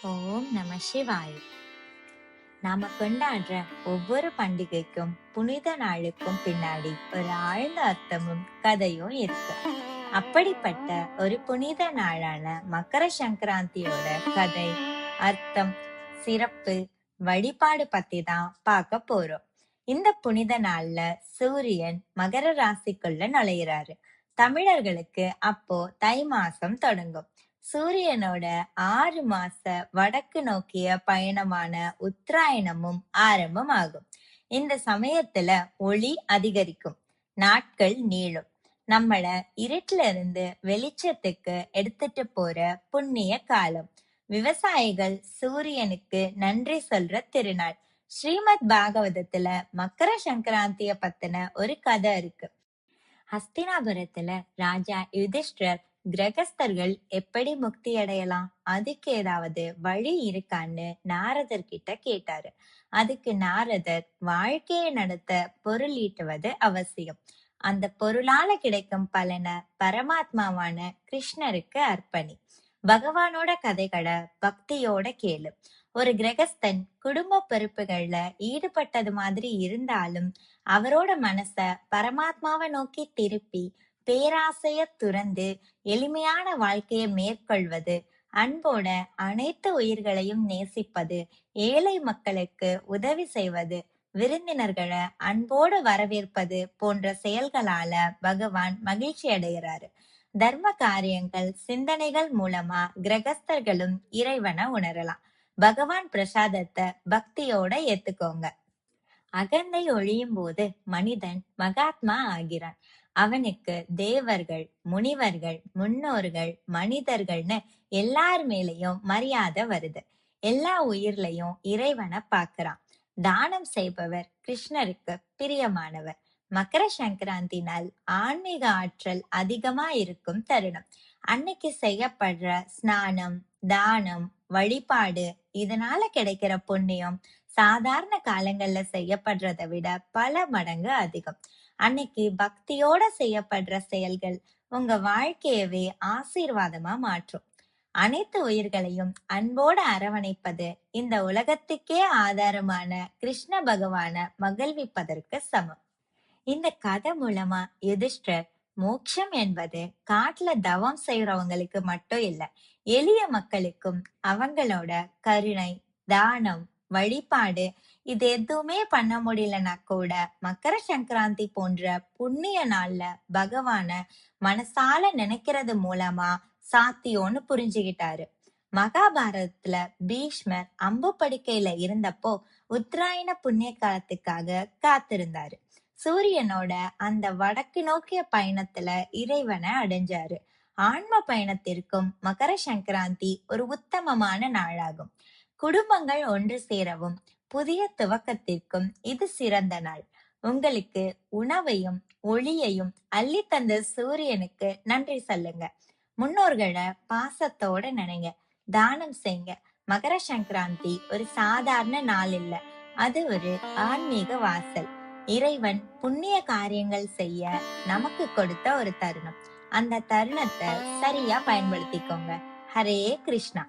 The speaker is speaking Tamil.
ஓம் நம சிவாய. நாம கொண்டாடுற ஒவ்வொரு பண்டிகைக்கும் புனித நாளுக்கும் பின்னாடி ஒரு ஆழ்ந்த அர்த்தமும் கதையும் இருக்கு. அப்படிப்பட்ட ஒரு புனித நாளான மகர சங்கராந்தியோட கதை, அர்த்தம், சிறப்பு, வழிபாடு பத்தி தான் பார்க்க போறோம். இந்த புனித நாள்ல சூரியன் மகர ராசிக்குள்ள நுழையிறாரு. தமிழர்களுக்கு அப்போ தை மாசம் தொடங்கும். சூரியனோட 6 மாச வடக்கு நோக்கிய பயணமான உத்தராயணமும் ஆரம்பமாகும். இந்த சமயத்துல ஒளி அதிகரிக்கும், நாட்கள் நீளும். நம்மள இருட்டுல இருந்து வெளிச்சத்துக்கு எடுத்துட்டு போற புண்ணிய காலம். விவசாயிகள் சூரியனுக்கு நன்றி சொல்ற திருநாள். ஸ்ரீமத் பாகவதத்துல மகர சங்கராந்திய பத்தின ஒரு கதை இருக்கு. ஹஸ்தினாபுரத்துல ராஜா யுதிஷ்டர் கிரகஸ்தர்கள் எப்படி முக்தி அடையலாம், அதுக்கு ஏதாவது வழி இருக்கான்னு நாரதர் கிட்ட கேட்டாரு. அதுக்கு நாரதர், வாழ்க்கையை நடத்த பொருள் ஈட்டுவது அவசியம். அந்த பொருளால கிடைக்கும் பலனை பரமாத்மாவான கிருஷ்ணருக்கு அர்ப்பணி. பகவானோட கதைகளை பக்தியோட கேளு. ஒரு கிரகஸ்தன் குடும்ப பொறுப்புகள்ல ஈடுபட்டது மாதிரி இருந்தாலும் அவரோட மனச பரமாத்மாவை நோக்கி திருப்பி பேராசைய துறந்து எளிமையான வாழ்க்கையை மேற்கொள்வது, அன்போட அனைத்து உயிர்களையும் நேசிப்பது, ஏழை மக்களுக்கு உதவி செய்வது, விருந்தினர்களை அன்போடு வரவேற்பது போன்ற செயல்களால பகவான் மகிழ்ச்சி அடைகிறாரு. தர்ம காரியங்கள், சிந்தனைகள் மூலமா கிரகஸ்தர்களும் இறைவனை உணரலாம். பகவான் பிரசாதத்தை பக்தியோட ஏத்துக்கோங்க. அகந்தை ஒழியும் போது மனிதன் மகாத்மா ஆகிறான். அவனுக்கு தேவர்கள், முனிவர்கள், முன்னோர்கள், மனிதர்கள்னு எல்லார் மேலையும் மரியாதை வருது. எல்லா உயிர்லையும் இறைவனை பார்க்கறான். தானம் செய்பவர் கிருஷ்ணருக்கு பிரியமானவர். மகர சங்கராந்தி நாள் ஆன்மீக ஆற்றல் அதிகமா இருக்கும் தருணம். அன்னைக்கு செய்யப்படுற ஸ்நானம், தானம், வழிபாடு, இதனால கிடைக்கிற புண்ணியம் சாதாரண காலங்கள்ல செய்யப்படுறதை விட பல மடங்கு அதிகம். அன்னைக்கு பக்தியோட செய்யப்படுற செயல்கள் உங்க வாழ்க்கையவே ஆசீர்வாதமா மாற்றும். அனைத்து உயிர்களையும் அன்போடு அரவணைப்பது இந்த உலகத்துக்கே ஆதாரமான கிருஷ்ண பகவான மகிழ்விப்பதற்கு சமம். இந்த கதை மூலமா யுதிஷ்டர், மோட்சம் என்பது காட்டுல தவம் செய்யறவங்களுக்கு மட்டும் இல்ல, எளிய மக்களுக்கும் அவங்களோட கருணை, தானம், வழிபாடு இது எதுவுமே பண்ண முடியலன்னா கூட மகர சங்கராந்தி போன்ற புண்ணிய நாள்ல பகவான மனசால நினைக்கிறது மூலமா சாத்தியோன்னு புரிஞ்சுகிட்டாரு. மகாபாரதத்துல பீஷ்மர் அம்பு படுக்கையில இருந்தப்போ உத்தராயண புண்ணிய காலத்துக்காக காத்திருந்தாரு. சூரியனோட அந்த வடக்கு நோக்கிய பயணத்துல இறைவனை அடைஞ்சாரு. ஆன்ம பயணத்திற்கும் மகர சங்கராந்தி ஒரு உத்தமமான நாளாகும். குடும்பங்கள் ஒன்று சேரவும் புதிய துவக்கத்திற்கும் இது சிறந்த நாள். உங்களுக்கு உணவையும் ஒளியையும் அள்ளி தந்த சூரியனுக்கு நன்றி சொல்லுங்க. முன்னோர்களை பாசத்தோட நினைங்க, தானம் செய்யுங்க. மகர சங்கராந்தி ஒரு சாதாரண நாள் இல்ல, அது ஒரு ஆன்மீக வாசல். இறைவன் புண்ணிய காரியங்கள் செய்ய நமக்கு கொடுத்த ஒரு தருணம். அந்த தருணத்தை சரியா பயன்படுத்திக்கோங்க. ஹரே கிருஷ்ணா.